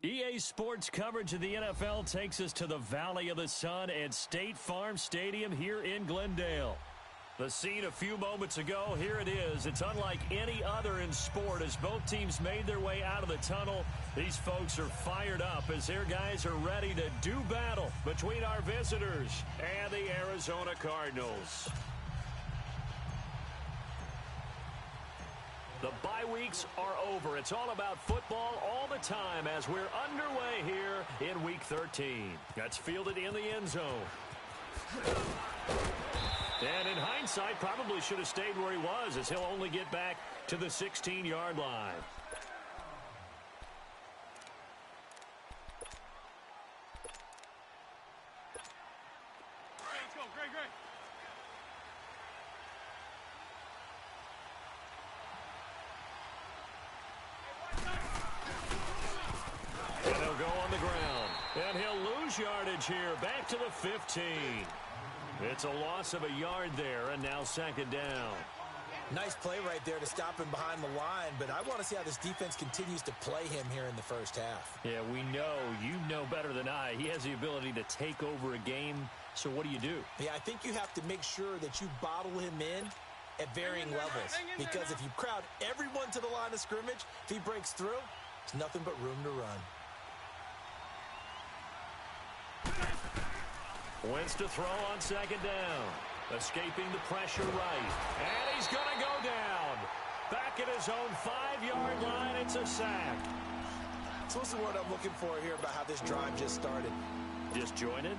EA Sports coverage of the NFL takes us to the Valley of the Sun at State Farm Stadium here in Glendale. The scene a few moments ago, here it is. It's unlike any other in sport as both teams made their way out of the tunnel. These folks are fired up as their guys are ready to do battle between our visitors and the Arizona Cardinals. The bye weeks are over. It's all about football all the time as we're underway here in Week 13. That's fielded in the end zone. And in hindsight, probably should have stayed where he was as he'll only get back to the 16-yard line. Let's go, great. And he'll go on the ground. And he'll lose yardage here. Back to the 15. It's a loss of a yard there, and now second down. Nice play right there to stop him behind the line, but I want to see how this defense continues to play him here in the first half. Yeah, we know. You know better than I. He has the ability to take over a game, so what do? Yeah, I think you have to make sure that you bottle him in at varying levels, because if you crowd everyone to the line of scrimmage, if he breaks through, there's nothing but room to run. Wentz to throw on second down. Escaping the pressure right. And he's going to go down. Back at his own 5-yard line, it's a sack. So what's the word I'm looking for here about how this drive just started? Disjointed?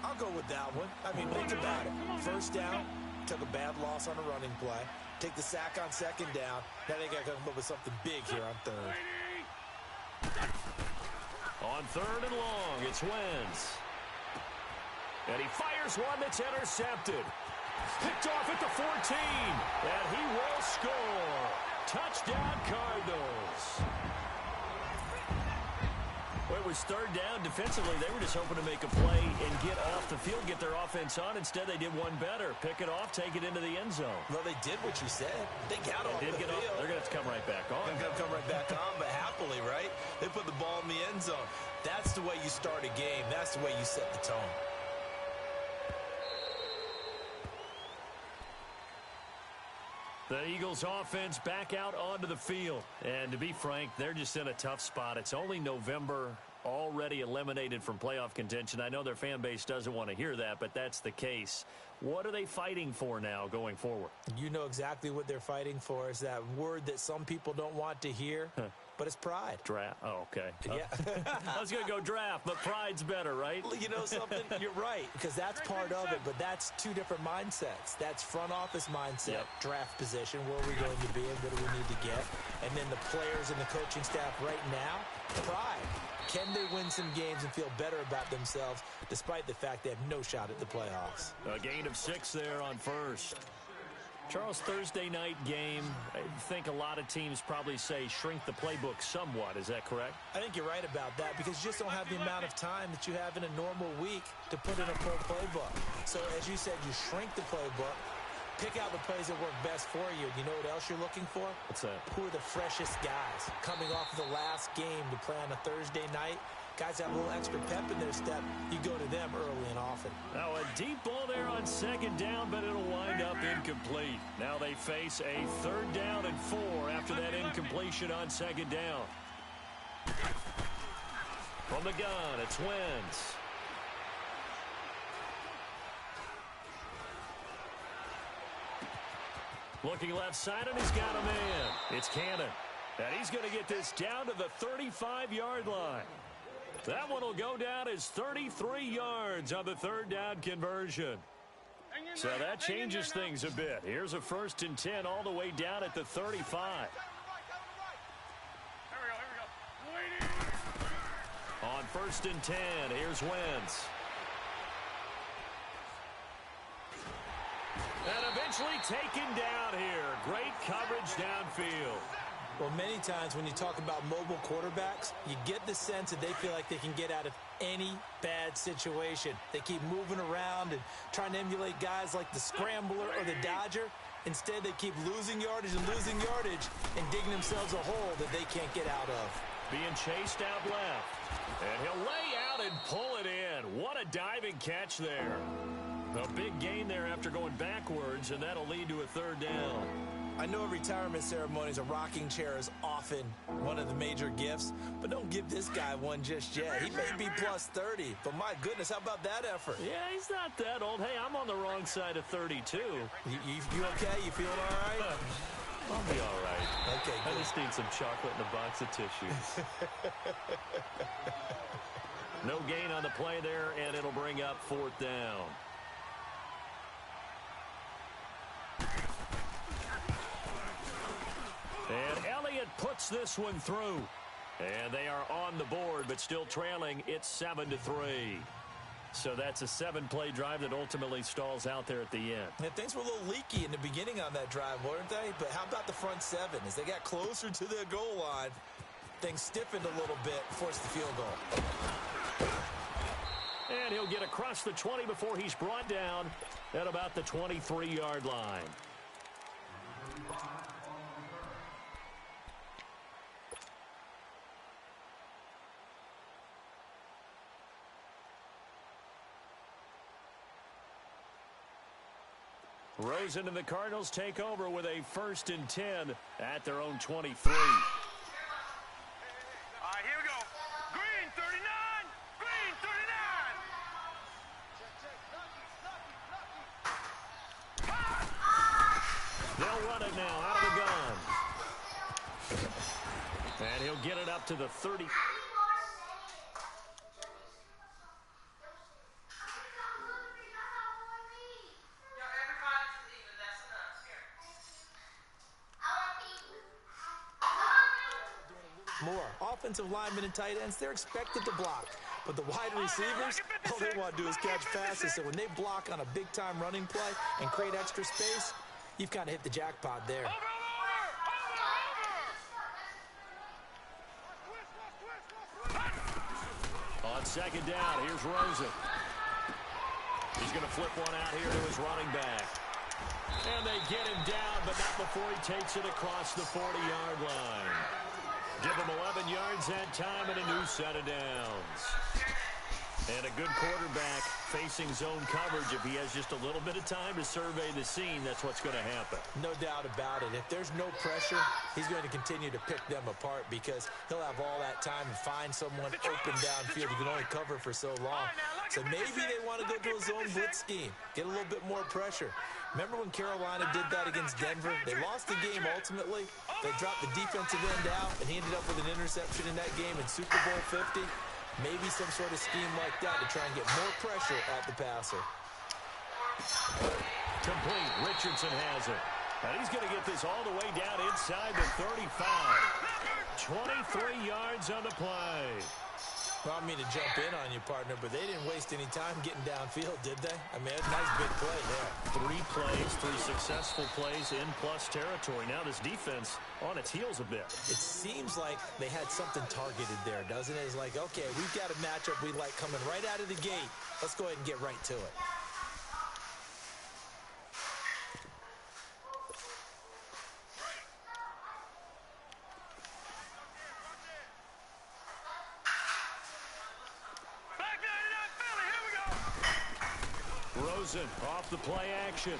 I'll go with that one. I mean, think about it. First down, took a bad loss on a running play. Take the sack on second down. Now they got to come up with something big here on third. On third and long, it's Wentz. And he fires one that's intercepted. Picked off at the 14. And he will score. Touchdown, Cardinals. Well, it was third down. Defensively, they were just hoping to make a play and get off the field, get their offense on. Instead, they did one better. Pick it off, take it into the end zone. Well, they did what you said. They got off the field. They're going to have to come right back on. They're going to come right back on, but happily, right? They put the ball in the end zone. That's the way you start a game. That's the way you set the tone. The Eagles offense back out onto the field. And to be frank, they're just in a tough spot. It's only November, already eliminated from playoff contention. I know their fan base doesn't want to hear that, but that's the case. What are they fighting for now going forward? You know exactly what they're fighting for. Is that word that some people don't want to hear, but it's pride. Draft. Oh, okay. Yeah. I was going to go draft, but pride's better, right? You know something? You're right, because that's part of it, but that's two different mindsets. That's front office mindset, draft position, where are we going to be and what do we need to get? And then the players and the coaching staff right now, pride. Can they win some games and feel better about themselves despite the fact they have no shot at the playoffs? A gain of 6 there on first. Charles, Thursday night game, I think a lot of teams probably say shrink the playbook somewhat. Is that correct? I think you're right about that because you just don't have the amount of time that you have in a normal week to put in a full playbook. So as you said, you shrink the playbook, pick out the plays that work best for you. You know what else you're looking for? What's that? Who are the freshest guys coming off of the last game to play on a Thursday night? Guys have a little extra pep in their step. You go to them early and often. Now a deep ball there on second down, but it'll wind up incomplete. Now they face a third down and 4 after that incompletion on second down. From the gun, it's Wentz. Looking left side, and he's got a man. It's Cannon. And he's going to get this down to the 35-yard line. That one will go down as 33 yards on the third down conversion. So that changes things a bit. Here's a 1st and 10 all the way down at the 35. On 1st and 10, here's Wentz. And eventually taken down here. Great coverage downfield. Well, many times when you talk about mobile quarterbacks, you get the sense that they feel like they can get out of any bad situation. They keep moving around and trying to emulate guys like the Scrambler or the Dodger. Instead, they keep losing yardage and digging themselves a hole that they can't get out of. being chased out left. And he'll lay out and pull it in. What a diving catch there. A big gain there after going backwards, and that'll lead to a third down. I know at retirement ceremonies, a rocking chair is often one of the major gifts, but don't give this guy one just yet. He may be plus 30, but my goodness, how about that effort? Yeah, he's not that old. Hey, I'm on the wrong side of 32. You okay? You feeling all right? I'll be all right. Okay, good. I just need some chocolate and a box of tissues. No gain on the play there, and it'll bring up fourth down. And Elliott puts this one through. And they are on the board, but still trailing. It's 7-3. So that's a 7-play drive that ultimately stalls out there at the end. And things were a little leaky in the beginning on that drive, weren't they? But how about the front seven? As they got closer to the goal line, things stiffened a little bit, forced the field goal. And he'll get across the 20 before he's brought down at about the 23-yard line. Rosen and the Cardinals take over with a 1st and 10 at their own 23. All right, here we go. Green 39. Green 39. They'll run it now out of the gun. And he'll get it up to the 30. Offensive linemen and tight ends, they're expected to block. But the wide receivers, all they want to do is catch passes. So when they block on a big-time running play and create extra space, you've kind of hit the jackpot there. On 2nd down, here's Rosen. He's going to flip one out here to his running back. And they get him down, but not before he takes it across the 40-yard line. Give him 11 yards that time and a new set of downs. And a good quarterback facing zone coverage. If he has just a little bit of time to survey the scene, that's what's going to happen. No doubt about it. If there's no pressure, he's going to continue to pick them apart because he'll have all that time to find someone open downfield. He can only cover for so long. So maybe they want to go to a zone blitz scheme, get a little bit more pressure. Remember when Carolina did that against Denver? They lost the game ultimately. They dropped the defensive end out, and he ended up with an interception in that game in Super Bowl 50. Maybe some sort of scheme like that to try and get more pressure at the passer. Complete. Richardson has it. And he's going to get this all the way down inside the 35. 23 yards on the play. Well, I mean to jump in on you, partner, but they didn't waste any time getting downfield, did they? I mean, a nice big play there. 3 plays, 3 successful plays in plus territory. Now this defense on its heels a bit. It seems like they had something targeted there, doesn't it? It's like, okay, we've got a matchup we like coming right out of the gate. Let's go ahead and get right to it. Rosen off the play action.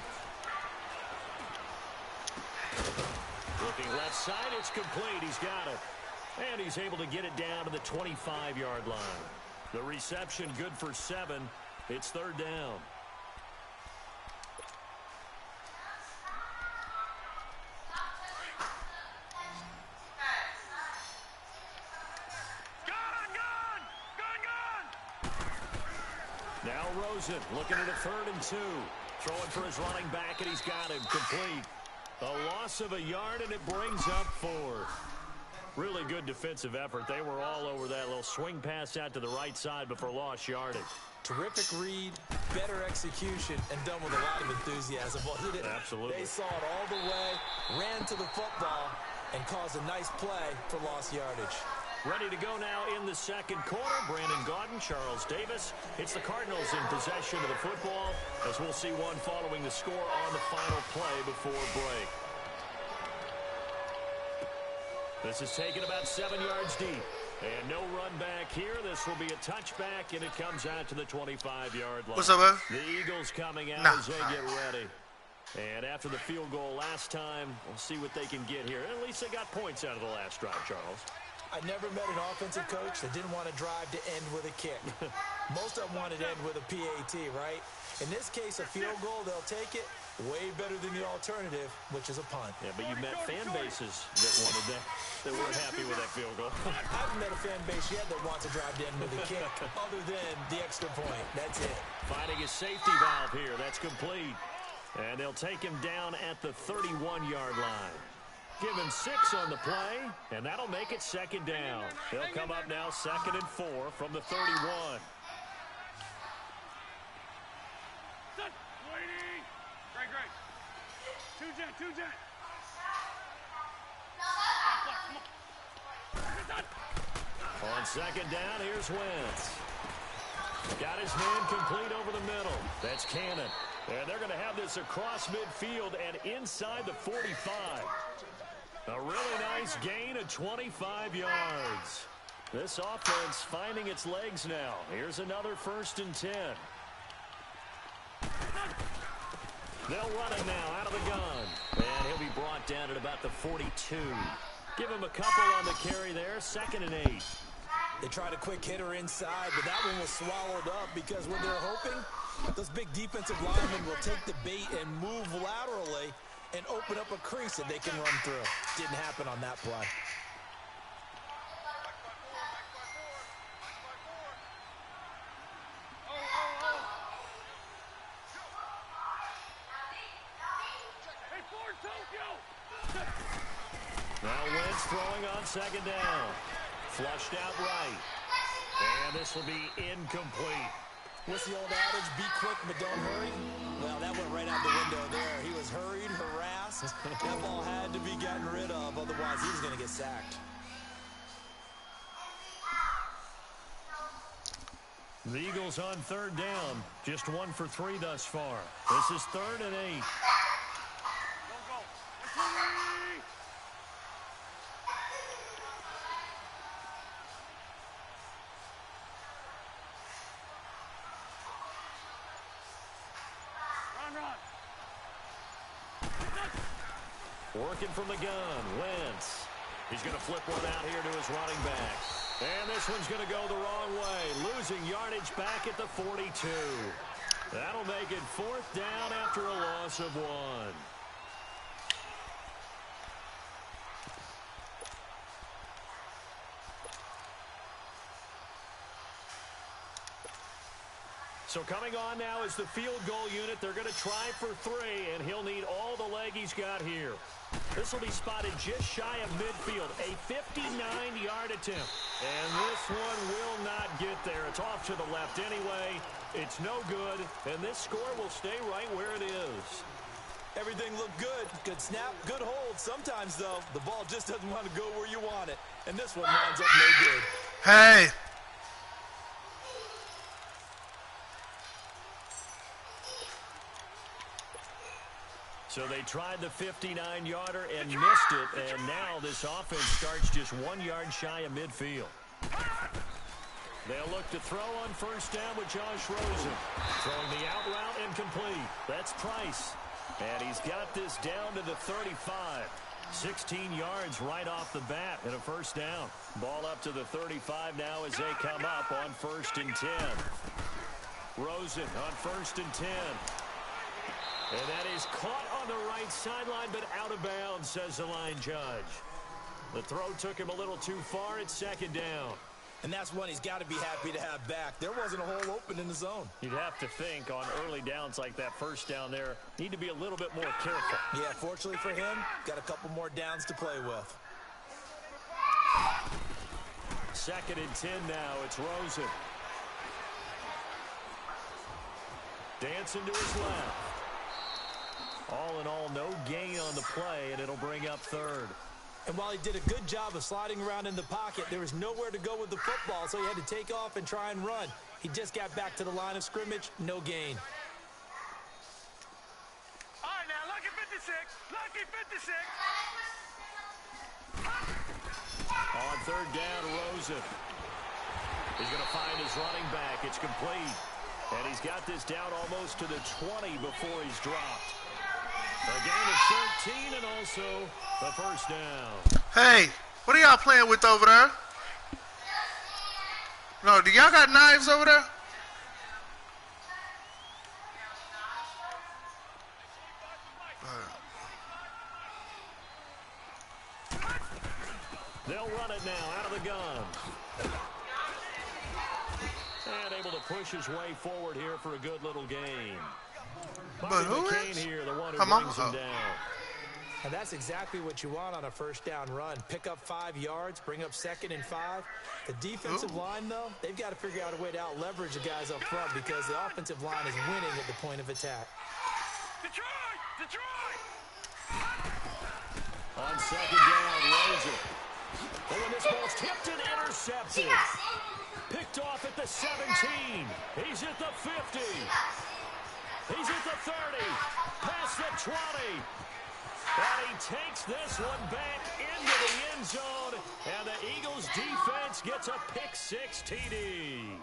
Looking left side, it's complete. He's got it. And he's able to get it down to the 25-yard line. The reception good for 7. It's 3rd down. Now Rosen looking at a 3rd and 2. Throwing for his running back, and he's got him complete. A loss of a yard, and it brings up 4th. Really good defensive effort. They were all over that little swing pass out to the right side before lost yardage. Terrific read, better execution, and done with a lot of enthusiasm, wasn't it? Absolutely. They saw it all the way, ran to the football, and caused a nice play for lost yardage. Ready to go now in the 2nd quarter. Brandon Gaudin, Charles Davis. It's the Cardinals in possession of the football, as we'll see one following the score on the final play before break. This is taken about 7 yards deep. And no run back here. This will be a touchback, and it comes out to the 25-yard line. What's up, man? The Eagles coming out as they get ready. And after the field goal last time, we'll see what they can get here. At least they got points out of the last drive, Charles. I never met an offensive coach that didn't want to drive to end with a kick. Most of them wanted to end with a PAT, right? In this case, a field goal, they'll take it. Way better than the alternative, which is a punt. Yeah, but you met fan bases that wanted that, that weren't happy with that field goal. I haven't met a fan base yet that wants to drive to end with a kick, other than the extra point. That's it. Finding a safety valve here. That's complete. And they'll take him down at the 31-yard line. Give him 6 on the play, and that'll make it second down. They'll come up now 2nd and 4 from the 31. Great. Two jet. On second down, here's Wentz. Got his man complete over the middle. That's Cannon. And they're going to have this across midfield and inside the 45. A really nice gain of 25 yards. This offense finding its legs now. Here's another 1st and 10. They'll run it now out of the gun. And he'll be brought down at about the 42. Give him a couple on the carry there. 2nd and 8. They tried a quick hitter inside, but that one was swallowed up because what they're hoping, those big defensive linemen will take the bait and move laterally and open up a crease that they can run through. Didn't happen on that play. Now Wentz throwing on second down. Flushed out right. And this will be incomplete. What's the old adage? Be quick, but don't hurry. Well, that went right out the window there. He was hurried, harassed. That ball had to be gotten rid of. Otherwise, he was going to get sacked. The Eagles on 3rd down. Just 1 for 3 thus far. This is 3rd and 8. Working from the gun, Wentz. He's going to flip one out here to his running back. And this one's going to go the wrong way, losing yardage back at the 42. That'll make it 4th down after a loss of 1. So coming on now is the field goal unit. They're going to try for 3, and he'll need all the leg he's got here. This will be spotted just shy of midfield, a 59-yard attempt. And this one will not get there. It's off to the left anyway. It's no good, and this score will stay right where it is. Everything looked good. Good snap, good hold. Sometimes, though, the ball just doesn't want to go where you want it. And this one winds up no good. Hey! So they tried the 59-yarder and missed it, and now this offense starts just 1 yard shy of midfield. They'll look to throw on 1st down with Josh Rosen. Throwing the out route and complete. That's Price. And he's got this down to the 35. 16 yards right off the bat and a 1st down. Ball up to the 35 now as they come up on 1st and 10. Rosen on 1st and 10. And that is caught on the right sideline, but out of bounds, says the line judge. The throw took him a little too far. It's 2nd down. And that's one he's got to be happy to have back. There wasn't a hole open in the zone. You'd have to think on early downs like that 1st down there, need to be a little bit more careful. Yeah, fortunately for him, got a couple more downs to play with. 2nd and 10 now. It's Rosen. Dancing to his left. All in all, no gain on the play, and it'll bring up 3rd. And while he did a good job of sliding around in the pocket, there was nowhere to go with the football, so he had to take off and try and run. He just got back to the line of scrimmage, no gain. All right, now, lucky 56. Lucky 56. On third down, Rosen. He's going to find his running back. It's complete. And he's got this down almost to the 20 before he's dropped. A gain of 13 and also the first down. Hey, what are y'all playing with over there? No, do y'all got knives over there? They'll run it now out of the gun. And able to push his way forward here for a good little gain. But Bobby who McCain is? here, the one who Come on. brings him down. And that's exactly what you want on a first down run. Pick up 5 yards, bring up 2nd and 5. The defensive line, though, they've got to figure out a way to out-leverage the guys up front because the offensive line is winning at the point of attack. Detroit! Detroit! On second down, Rosen. Oh, and this ball's tipped and intercepted. Picked off at the 17. He's at the 50. He's at the 30. Past the 20. And he takes this one back into the end zone. And the Eagles defense gets a pick-6 TD.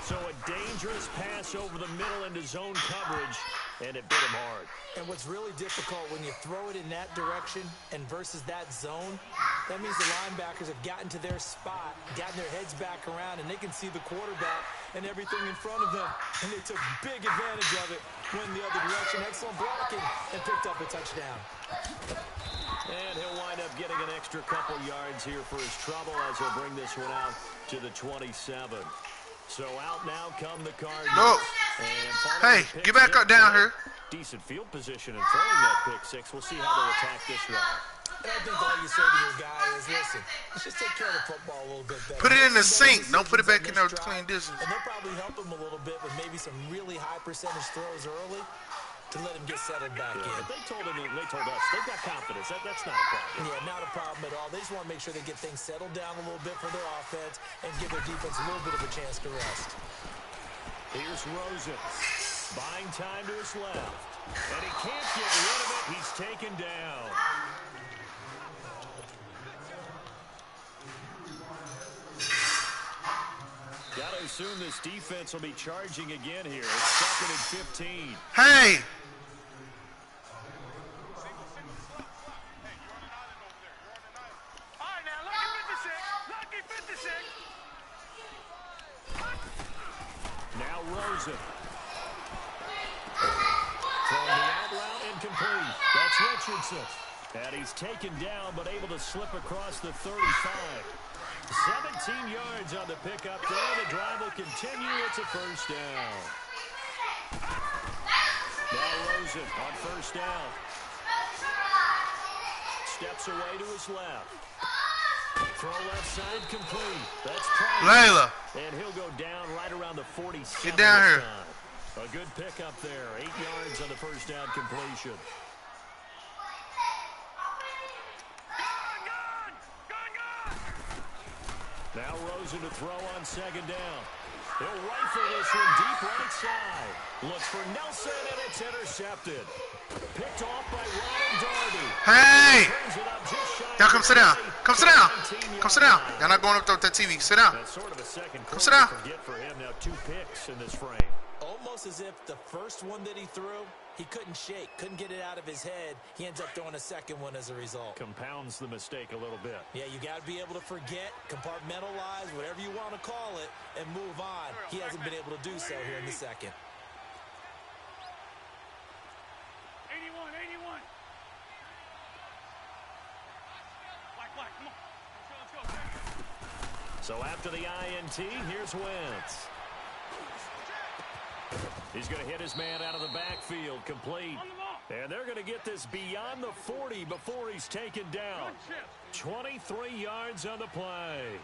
So a dangerous pass over the middle into zone coverage, and it bit him hard. And what's really difficult when you throw it in that direction and versus that zone, that means the linebackers have gotten to their spot, gotten their heads back around, and they can see the quarterback and everything in front of them. And they took big advantage of it, went the other direction, excellent blocking, and picked up a touchdown. And he'll wind up getting an extra couple yards here for his trouble as he'll bring this one out to the 27. So out now come the Cardinals. No. Hey, get back up down here. Decent field position and throwing that pick-6. We'll see how they attack this round. And I think all you say to your guy is, listen, let's just take care of the football a little bit better. Put it in the sink. Don't put it back in there with clean dishes. And they'll probably help him a little bit with maybe some really high percentage throws early to let him get settled back in. But they told us they've got confidence. That's not a problem. Yeah, not a problem at all. They just want to make sure they get things settled down a little bit for their offense and give their defense a little bit of a chance to rest. Here's Rosen. Buying time to his left. And he can't get rid of it. He's taken down. Got to assume this defense will be charging again here. It's 2nd and 15. Hey! All right, now, lucky 56. Now Rosen. Throwing the out route incomplete. That's Richardson. And he's taken down but able to slip across the 35. 17 yards on the pickup there. The drive will continue. It's a first down. Now Rosen on first down. Steps away to his left. Throw left side complete. That's Price. Layla. And he'll go down right around the 47. Get down here. A good pickup there. 8 yards on the first down completion. Now Rosen to throw on second down. He'll rifle this one deep right side. Looks for Nelson, and it's intercepted. Picked off by Ronald Darby. Hey! Turns it up just shy Y'all come of sit down. 20. Come sit down. 17 Come sit down. yards. Y'all not going up there with that TV. Sit down. That's sort of a second Come quarter sit down. forget for him. Now 2 picks in this frame. Almost as if the first one that he threw, he couldn't shake, couldn't get it out of his head. He ends up throwing a second one as a result. Compounds the mistake a little bit. Yeah, you got to be able to forget, compartmentalize, whatever you want to call it, and move on. He hasn't been able to do so here in the second. 81. Black, come on. Let's go. So after the INT, here's Wentz. He's going to hit his man out of the backfield, complete. And they're going to get this beyond the 40 before he's taken down. 23 yards on the play.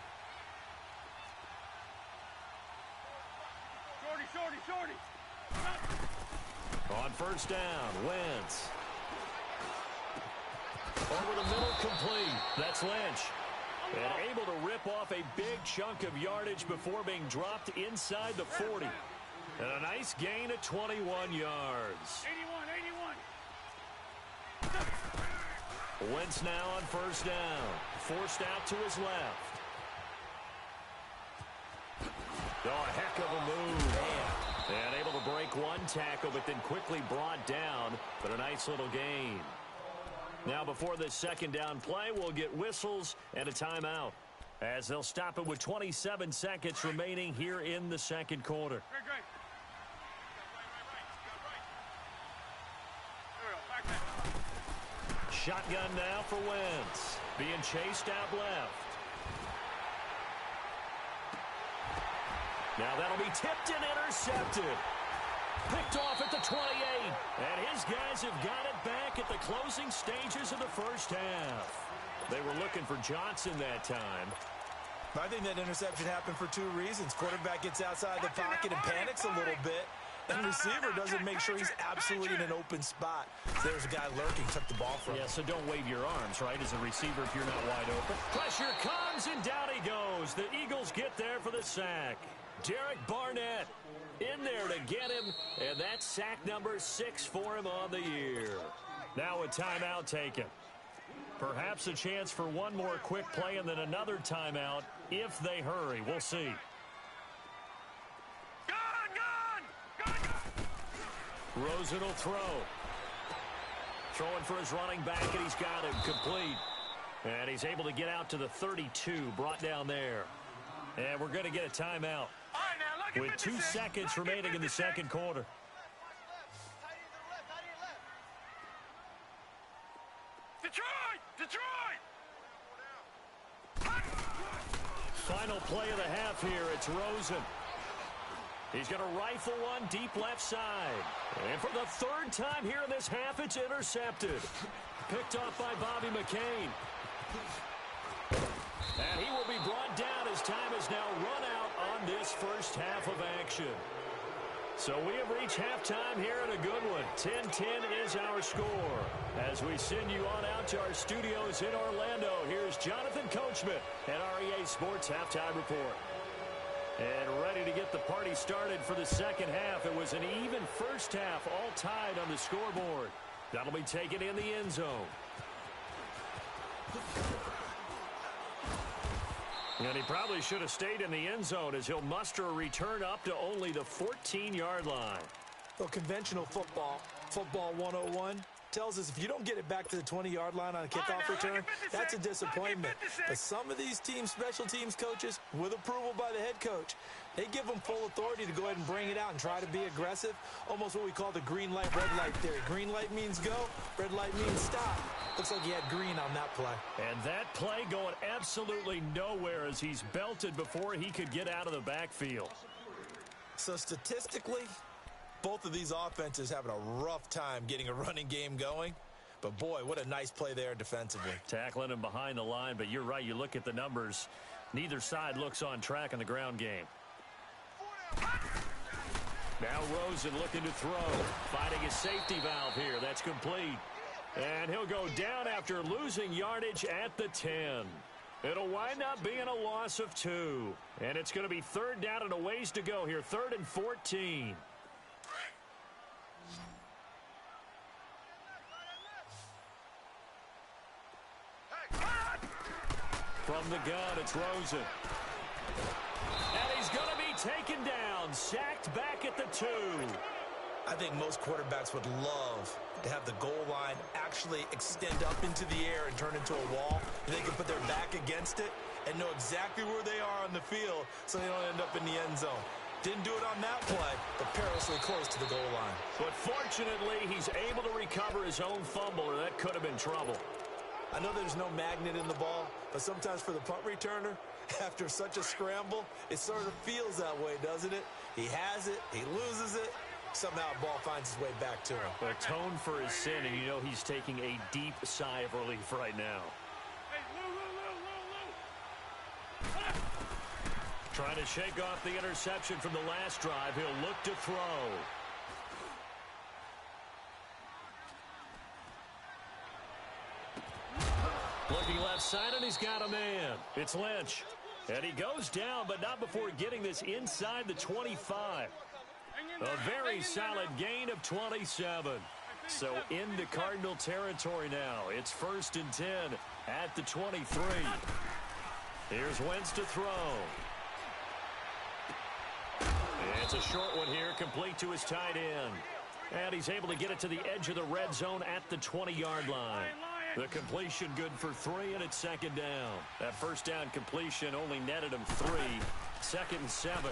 Shorty. On first down, Wentz. Over the middle, complete. That's Lynch. And able to rip off a big chunk of yardage before being dropped inside the 40. And a nice gain of 21 yards. 81. Wentz now on first down. Forced out to his left. Oh, a heck of a move. And able to break one tackle, but then quickly brought down. But a nice little gain. Now before this second down play, we'll get whistles and a timeout, as they'll stop it with 27 seconds remaining here in the second quarter. Shotgun now for Wentz. Being chased out left. Now that'll be tipped and intercepted. Picked off at the 28. And his guys have got it back at the closing stages of the first half. They were looking for Johnson that time. I think that interception happened for two reasons. Quarterback gets outside the pocket and panics a little bit. And receiver doesn't make sure he's absolutely in an open spot. So there's a guy lurking, took the ball from him. Yeah, so don't wave your arms, right, as a receiver if you're not wide open. Pressure comes, and down he goes. The Eagles get there for the sack. Derek Barnett in there to get him, and that's sack number 6 for him on the year. Now a timeout taken. Perhaps a chance for one more quick play and then another timeout if they hurry. We'll see. Rosen will throw. Throwing for his running back, and he's got him complete. And he's able to get out to the 32, brought down there. And we're going to get a timeout with 2 seconds remaining in the second quarter. Detroit! Final play of the half here. It's Rosen. He's going to rifle one deep left side. And for the third time here in this half, it's intercepted. Picked off by Bobby McCain. And he will be brought down as time is now run out on this first half of action. So we have reached halftime here in a good one. 10-10 is our score. As we send you on out to our studios in Orlando, here's Jonathan Coachman at REA Sports Halftime Report. And ready to get the party started for the second half. It was an even first half, all tied on the scoreboard. That'll be taken in the end zone. And he probably should have stayed in the end zone, as he'll muster a return up to only the 14-yard line. Well, conventional football 101, tells us if you don't get it back to the 20-yard line on a kickoff return, that's a disappointment. But some of these teams, special teams coaches, with approval by the head coach, they give them full authority to go ahead and bring it out and try to be aggressive. Almost what we call the green light, red light theory. Green light means go, red light means stop. Looks like he had green on that play. And that play going absolutely nowhere as he's belted before he could get out of the backfield. So statistically, both of these offenses having a rough time getting a running game going. But, boy, what a nice play there defensively. Tackling him behind the line, but you're right. You look at the numbers. Neither side looks on track in the ground game. Now Rosen looking to throw. Finding his safety valve here. That's complete. And he'll go down after losing yardage at the 10. It'll wind up being a loss of 2. And it's going to be third down and a ways to go here. 3rd and 14. From the gun, it's Rosen. And he's going to be taken down. Sacked back at the 2. I think most quarterbacks would love to have the goal line actually extend up into the air and turn into a wall. And they can put their back against it and know exactly where they are on the field so they don't end up in the end zone. Didn't do it on that play, but perilously close to the goal line. But fortunately, he's able to recover his own fumble, or that could have been trouble. I know there's no magnet in the ball, but sometimes for the punt returner, after such a scramble, it sort of feels that way, doesn't it? He has it, he loses it, somehow the ball finds its way back to him. Atone for his sin, and you know he's taking a deep sigh of relief right now. Trying to shake off the interception from the last drive. He'll look to throw. Looking left side, and he's got a man. It's Lynch. And he goes down, but not before getting this inside the 25. A very solid gain of 27. So into Cardinal territory now. It's 1st and 10 at the 23. Here's Wentz to throw. It's a short one here, complete to his tight end. And he's able to get it to the edge of the red zone at the 20-yard line. The completion good for 3, and it's 2nd down. That first down completion only netted him 3. 2nd and 7.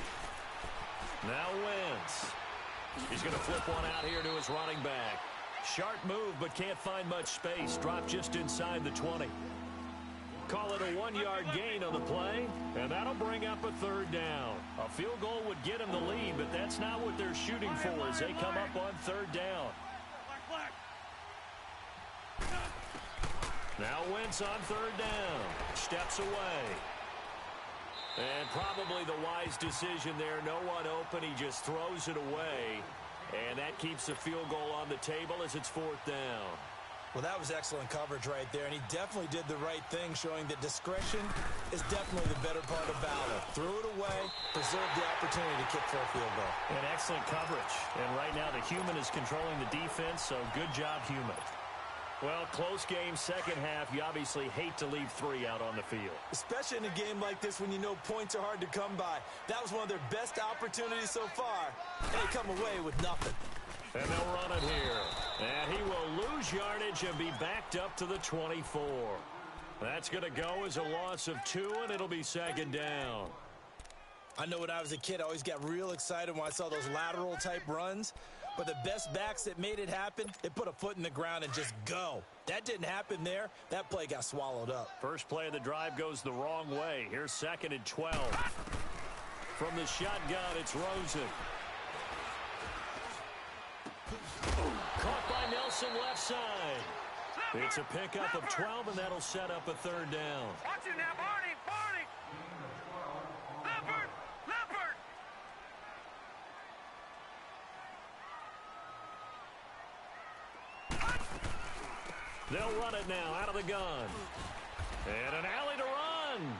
Now Wentz. He's going to flip one out here to his running back. Sharp move, but can't find much space. Dropped just inside the 20. Call it a 1-yard gain on the play, and that'll bring up a 3rd down. A field goal would get him the lead, but that's not what they're shooting for as they come up on 3rd down. Now Wentz on 3rd down. Steps away. And probably the wise decision there. No one open. He just throws it away. And that keeps the field goal on the table as it's 4th down. Well, that was excellent coverage right there, and he definitely did the right thing, showing that discretion is definitely the better part of valor. Threw it away, preserved the opportunity to kick for a field goal. And excellent coverage. And right now the human is controlling the defense, so good job, human. Well, close game, second half. You obviously hate to leave 3 out on the field. Especially in a game like this when you know points are hard to come by. That was one of their best opportunities so far, and they come away with nothing. And they'll run it here. And he will lose yardage and be backed up to the 24. That's going to go as a loss of 2, and it'll be 2nd down. I know when I was a kid, I always got real excited when I saw those lateral-type runs. But the best backs that made it happen, they put a foot in the ground and just go. That didn't happen there. That play got swallowed up. First play of the drive goes the wrong way. Here's 2nd and 12. From the shotgun, it's Rosen. Caught by Nelson left side. It's a pickup of 12, and that'll set up a 3rd down. Watch it now, Barney! Barney! Leopard! Leopard! They'll run it now out of the gun. And an alley to run.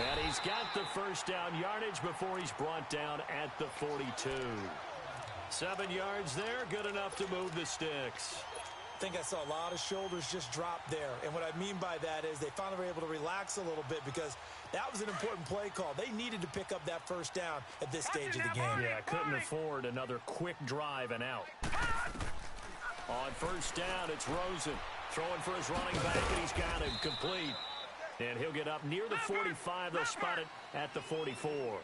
And he's got the first down yardage before he's brought down at the 42. 7 yards there, good enough to move the sticks. I think I saw a lot of shoulders just drop there. And what I mean by that is they finally were able to relax a little bit because that was an important play call. They needed to pick up that first down at this stage of the game. Yeah, couldn't afford another quick drive and out. On first down, it's Rosen. Throwing for his running back, and he's got him complete. And he'll get up near the 45. They'll spot it at the 44.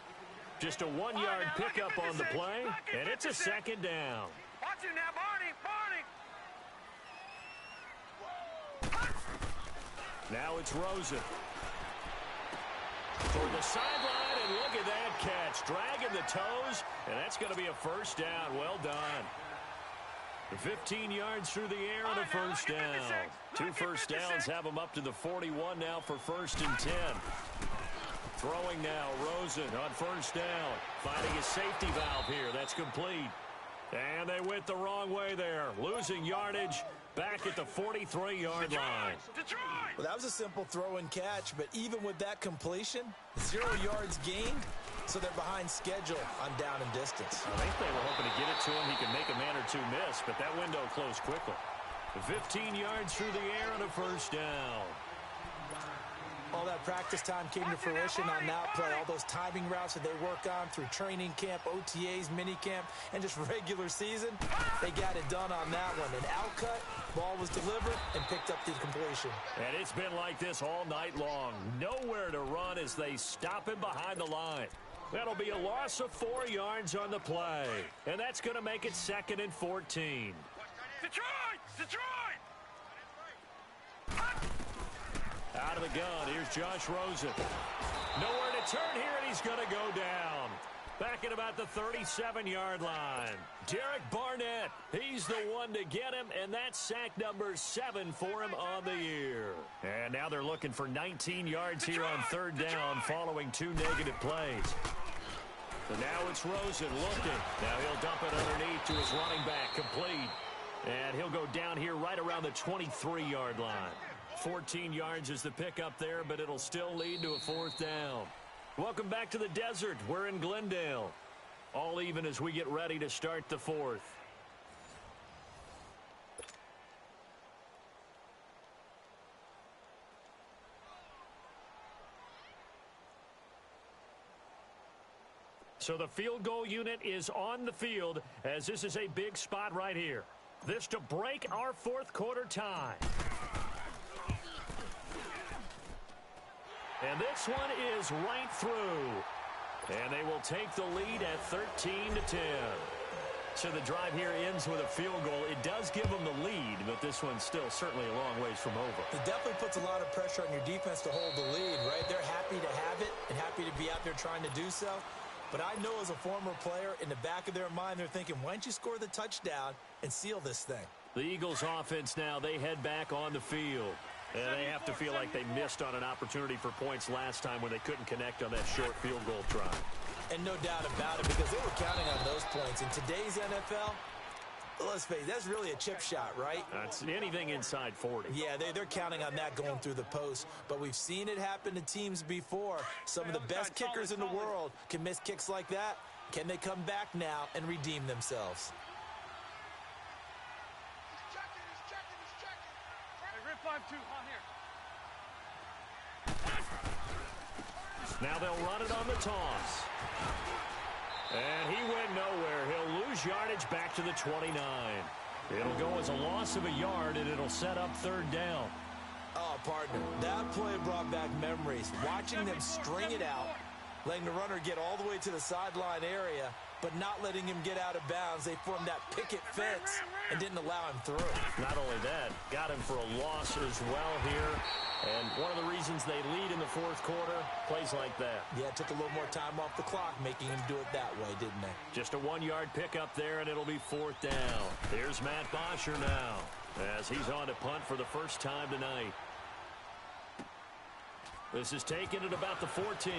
Just a 1-yard pickup on the play, and it's a 2nd down. Watch it now, Barney! Barney! Now it's Rosen. Toward the sideline, and look at that catch. Dragging the toes, and that's going to be a first down. Well done. 15 yards through the air and a first down. 2 first downs have them up to the 41 now for 1st and 10. Throwing now, Rosen on first down. Finding his safety valve here. That's complete. And they went the wrong way there. Losing yardage back at the 43-yard line. Well, that was a simple throw and catch, but even with that completion, 0 yards gained, so they're behind schedule on down and distance. I think they were hoping to get it to him. He can make a man or 2 miss, but that window closed quickly. 15 yards through the air and a first down. All that practice time came to fruition on that play. All those timing routes that they work on through training camp, OTAs, minicamp, and just regular season, they got it done on that one. An outcut, ball was delivered, and picked up the completion. And it's been like this all night long. Nowhere to run as they stop him behind the line. That'll be a loss of 4 yards on the play. And that's going to make it 2nd and 14. Detroit! Detroit! Out of the gun, here's Josh Rosen. Nowhere to turn here, and he's going to go down. Back at about the 37-yard line. Derek Barnett, he's the one to get him, and that's sack number 7 for him on the year. And now they're looking for 19 yards here on 3rd down following 2 negative plays. So now it's Rosen looking. Now he'll dump it underneath to his running back, complete. And he'll go down here right around the 23-yard line. 14 yards is the pickup there, but it'll still lead to a 4th down. Welcome back to the desert. We're in Glendale. All even as we get ready to start the fourth. So the field goal unit is on the field as this is a big spot right here. This to break our fourth quarter tie. And this one is right through. And they will take the lead at 13-10. So the drive here ends with a field goal. It does give them the lead, but this one's still certainly a long ways from over. It definitely puts a lot of pressure on your defense to hold the lead, right? They're happy to have it and happy to be out there trying to do so. But I know as a former player, in the back of their mind, they're thinking, why don't you score the touchdown and seal this thing? The Eagles offense now, they head back on the field. And they have to feel like they missed on an opportunity for points last time when they couldn't connect on that short field goal try. And no doubt about it, because they were counting on those points. In today's NFL, let's face it, that's really a chip shot, right? That's anything inside 40. Yeah, they're counting on that going through the post. But we've seen it happen to teams before. Some of the best kickers in the world can miss kicks like that. Can they come back now and redeem themselves? Now they'll run it on the toss. And he went nowhere. He'll lose yardage back to the 29. It'll go as a loss of a yard, and it'll set up third down. Oh, partner, that play brought back memories. Watching them string it out, letting the runner get all the way to the sideline area, but not letting him get out of bounds. They formed that picket fence and didn't allow him through. Not only that, got him for a loss as well here. And one of the reasons they lead in the fourth quarter, plays like that. Yeah, it took a little more time off the clock, making him do it that way, didn't they? Just a 1-yard pickup there, and it'll be fourth down. Here's Matt Bosher now, as he's on to punt for the first time tonight. This is taken at about the 14.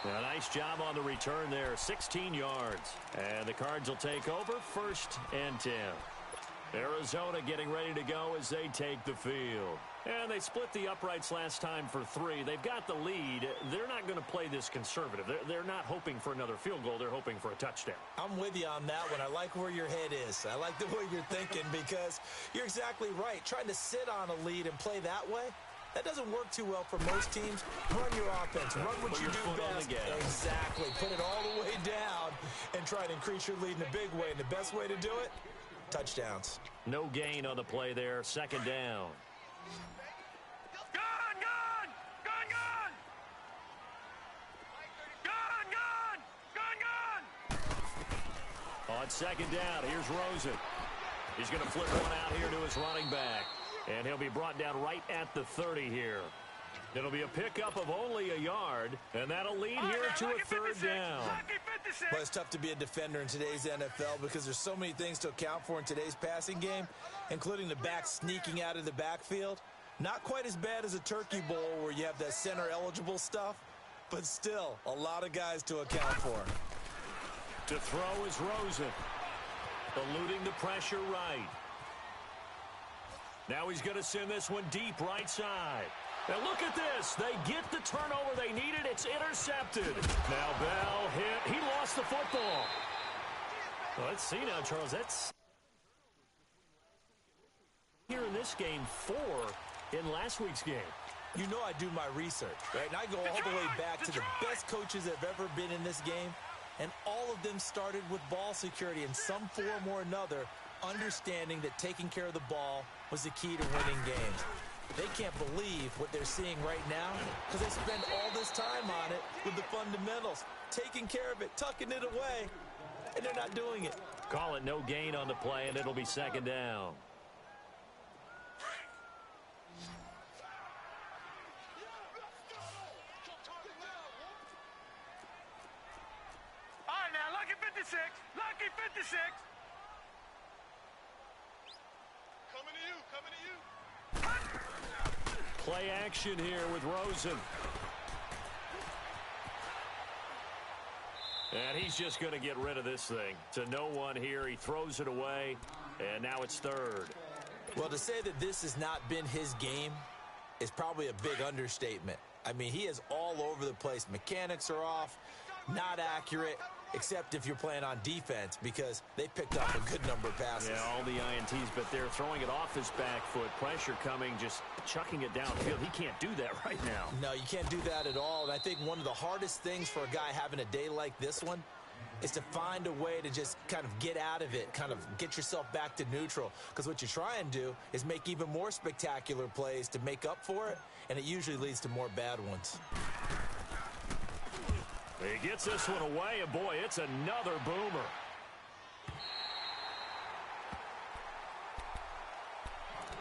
A nice job on the return there, 16 yards. And the Cards will take over, 1st and 10. Arizona getting ready to go as they take the field. And they split the uprights last time for 3. They've got the lead. They're not going to play this conservative. They're not hoping for another field goal. They're hoping for a touchdown. I'm with you on that one. I like where your head is. I like the way you're thinking because you're exactly right. Trying to sit on a lead and play that way, that doesn't work too well for most teams. Run your offense. Run what you do best. Exactly. Put it all the way down and try to increase your lead in a big way. And the best way to do it, touchdowns. No gain on the play there. 2nd down. On 2nd down, here's Rosen. He's going to flip one out here to his running back. And he'll be brought down right at the 30 here. It'll be a pickup of only a yard, and that'll lead here to a 3rd down. Well, it's tough to be a defender in today's NFL because there's so many things to account for in today's passing game, including the back sneaking out of the backfield. Not quite as bad as a turkey bowl where you have that center-eligible stuff, but still a lot of guys to account for. To throw is Rosen, eluding the pressure right. Now he's going to send this one deep right side. And look at this. They get the turnover they needed. It's intercepted. Now Bell hit. He lost the football. Well, let's see now, Charles. That's here in this game 4 in last week's game. You know I do my research, right? And I go all the way back to the best coaches that have ever been in this game. And all of them started with ball security in some form or another, understanding that taking care of the ball was the key to winning games. They can't believe what they're seeing right now because they spend all this time on it with the fundamentals, taking care of it, tucking it away, and they're not doing it. Call it no gain on the play, and it'll be 2nd down. All right, now, lucky 56. Lucky 56. Coming to you. Coming to you. Play action here with Rosen. And he's just going to get rid of this thing. To no one here. He throws it away, and now it's 3rd. Well, to say that this has not been his game is probably a big understatement. I mean, he has all all over the place. Mechanics are off, not accurate, except if you're playing on defense, because they picked up a good number of passes. Yeah, all the INTs, but they're throwing it off his back foot. Pressure coming, just chucking it downfield. He can't do that right now. No, you can't do that at all. And I think one of the hardest things for a guy having a day like this one is to find a way to just kind of get out of it, kind of get yourself back to neutral. Because what you try and do is make even more spectacular plays to make up for it, and it usually leads to more bad ones. He gets this one away, and boy, it's another boomer.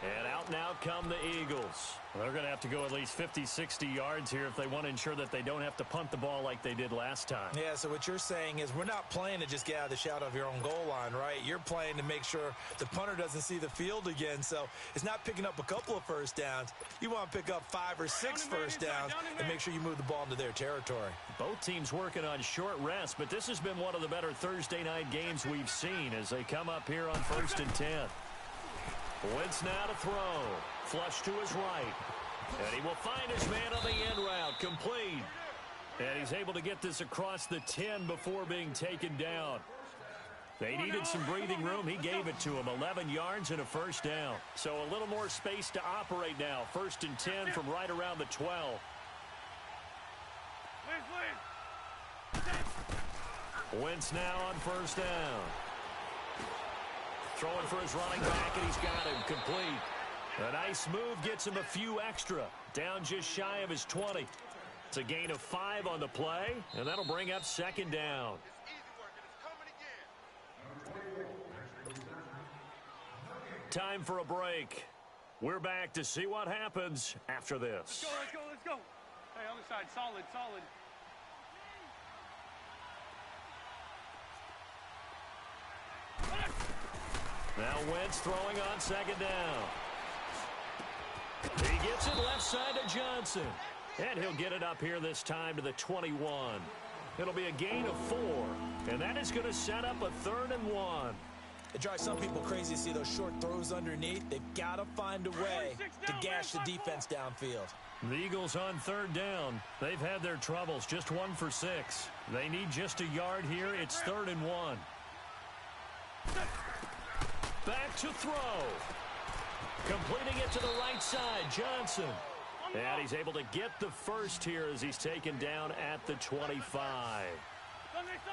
And out now come the Eagles. They're going to have to go at least 50, 60 yards here if they want to ensure that they don't have to punt the ball like they did last time. Yeah, so what you're saying is we're not playing to just get out of the shadow of your own goal line, right? You're playing to make sure the punter doesn't see the field again. So it's not picking up a couple of first downs. You want to pick up 5 or 6 first downs and make sure you move the ball into their territory. Both teams working on short rest, but this has been one of the better Thursday night games we've seen as they come up here on 1st and 10. Wentz now to throw. Flush to his right. And he will find his man on the end route. Complete. And he's able to get this across the 10 before being taken down. They needed some breathing room. He gave it to him. 11 yards and a first down. So a little more space to operate now. 1st and 10 from right around the 12. Wentz now on first down. Throwing for his running back, and he's got him complete. A nice move gets him a few extra. Down just shy of his 20. It's a gain of 5 on the play, and that'll bring up 2nd down. Time for a break. We're back to see what happens after this. Let's go, let's go. Hey, other side, solid, solid. Now Wentz throwing on 2nd down. He gets it left side to Johnson. And he'll get it up here this time to the 21. It'll be a gain of 4. And that is going to set up a 3rd and 1. It drives some people crazy to see those short throws underneath. They've got to find a way to gash the defense downfield. The Eagles on 3rd down. They've had their troubles. Just 1 for 6. They need just a yard here. It's 3rd and 1. Back to throw. Completing it to the right side, Johnson. And he's able to get the first here as he's taken down at the 25.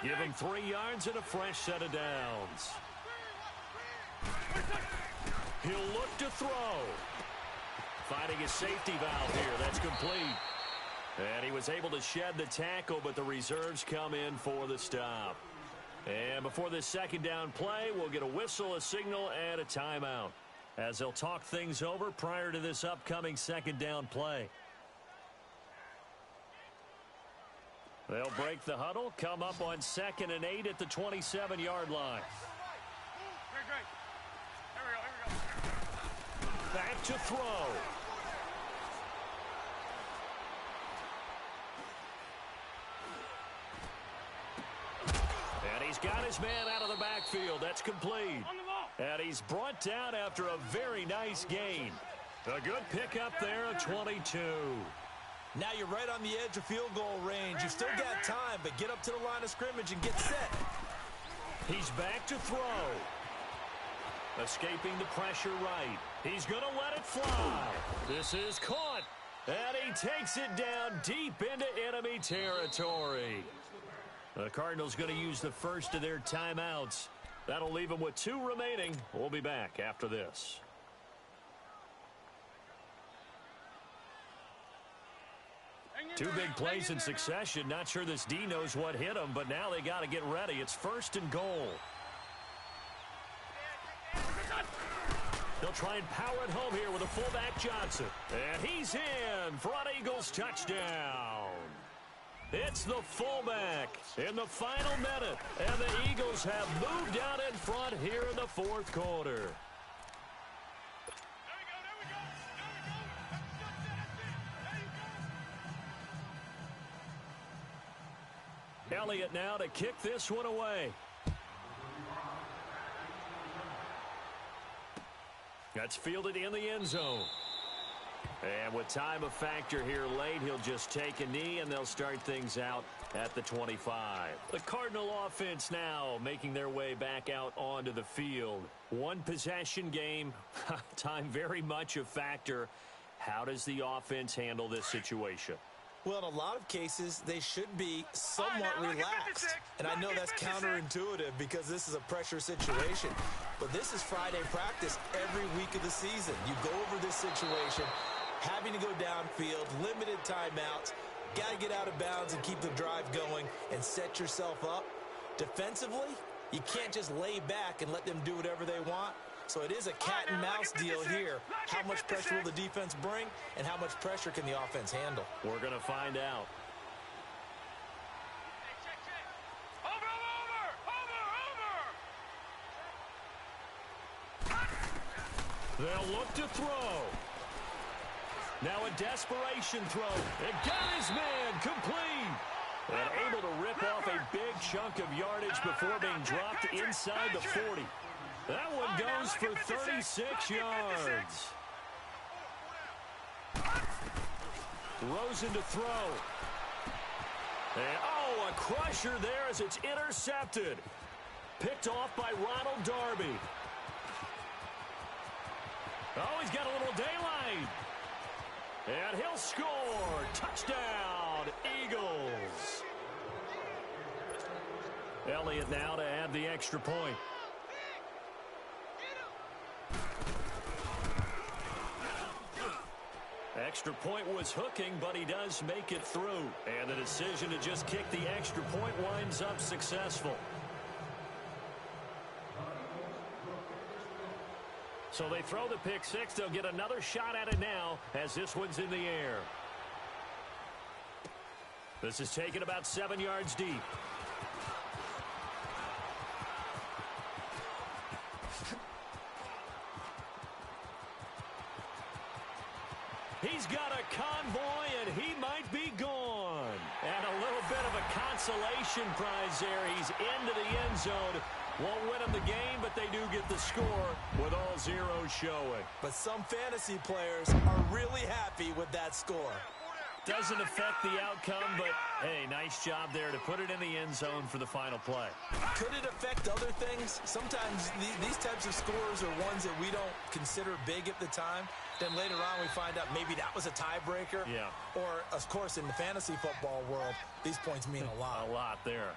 Give him 3 yards and a fresh set of downs. He'll look to throw. Finding his safety valve here. That's complete. And he was able to shed the tackle, but the reserves come in for the stop. And before this 2nd down play, we'll get a whistle, a signal, and a timeout as they'll talk things over prior to this upcoming 2nd down play. They'll break the huddle, come up on 2nd and 8 at the 27-yard line. Great. Here we go. Back to throw. And he's got his man out of the backfield. That's complete. And he's brought down after a very nice gain. A good pickup there of 22. Now you're right on the edge of field goal range. You've still got time, but get up to the line of scrimmage and get set. He's back to throw. Escaping the pressure right. He's going to let it fly. This is caught. And he takes it down deep into enemy territory. The Cardinals going to use the first of their timeouts. That'll leave them with 2 remaining. We'll be back after this. Two big plays in succession. Not sure this D knows what hit him, but now they got to get ready. It's 1st and goal. They'll try and power it home here with a fullback Johnson. And he's in for an Eagles touchdown. It's the fullback in the final minute. And the Eagles have moved out in front here in the 4th quarter. Elliott now to kick this one away. That's fielded in the end zone. And with time a factor here late, he'll just take a knee, and they'll start things out at the 25. The Cardinal offense now making their way back out onto the field. One possession game, time very much a factor. How does the offense handle this situation? Well, in a lot of cases, they should be somewhat relaxed. And I know that's counterintuitive because this is a pressure situation. But this is Friday practice every week of the season. You go over this situation, having to go downfield, limited timeouts, got to get out of bounds and keep the drive going and set yourself up. Defensively, you can't just lay back and let them do whatever they want. So it is a cat and mouse deal here. How much pressure will the defense bring, and how much pressure can the offense handle? We're going to find out. They'll look to throw. Now a desperation throw. It got his man complete. And able to rip off a big chunk of yardage before being dropped inside the 40. That one goes for 36 yards. Rosen to throw. And, a crusher there as it's intercepted. Picked off by Ronald Darby. Oh, he's got a little daylight. And he'll score. Touchdown, Eagles. Elliott now to add the extra point. Extra point was hooking, but he does make it through. And the decision to just kick the extra point winds up successful. So they throw the pick six. They'll get another shot at it now as this one's in the air. This is taken about 7 yards deep. He's got a convoy, and he might be gone. And a little bit of a consolation prize there. He's into the end zone. Won't win them the game, but they do get the score with all zeros showing. But some fantasy players are really happy with that score. Doesn't affect the outcome, but, hey, nice job there to put it in the end zone for the final play. Could it affect other things? Sometimes these types of scores are ones that we don't consider big at the time. Then later on we find out maybe that was a tiebreaker. Yeah. Or, of course, in the fantasy football world, these points mean a lot. A lot there.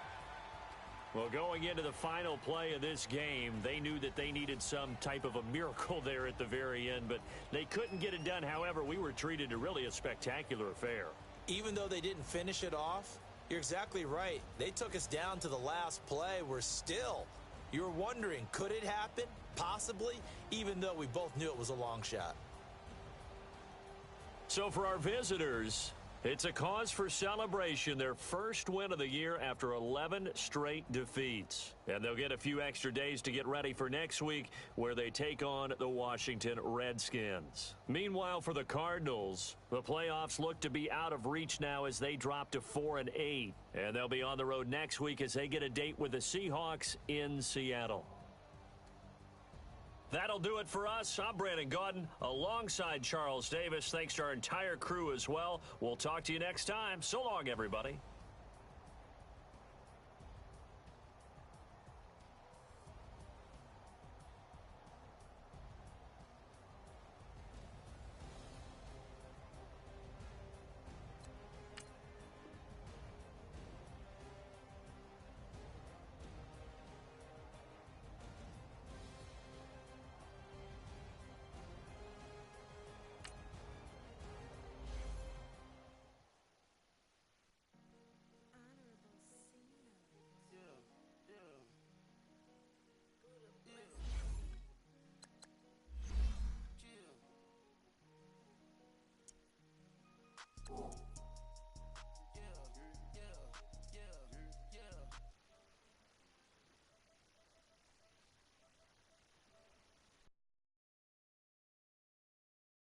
Well, going into the final play of this game, they knew that they needed some type of a miracle there at the very end, but they couldn't get it done. However, we were treated to really a spectacular affair. Even though they didn't finish it off, you're exactly right. They took us down to the last play. You're wondering, could it happen? Possibly, even though we both knew it was a long shot. So for our visitors, it's a cause for celebration, their first win of the year after 11 straight defeats. And they'll get a few extra days to get ready for next week where they take on the Washington Redskins. Meanwhile, for the Cardinals, the playoffs look to be out of reach now as they drop to 4-8. And they'll be on the road next week as they get a date with the Seahawks in Seattle. That'll do it for us. I'm Brandon Gaudin alongside Charles Davis. Thanks to our entire crew as well. We'll talk to you next time. So long, everybody.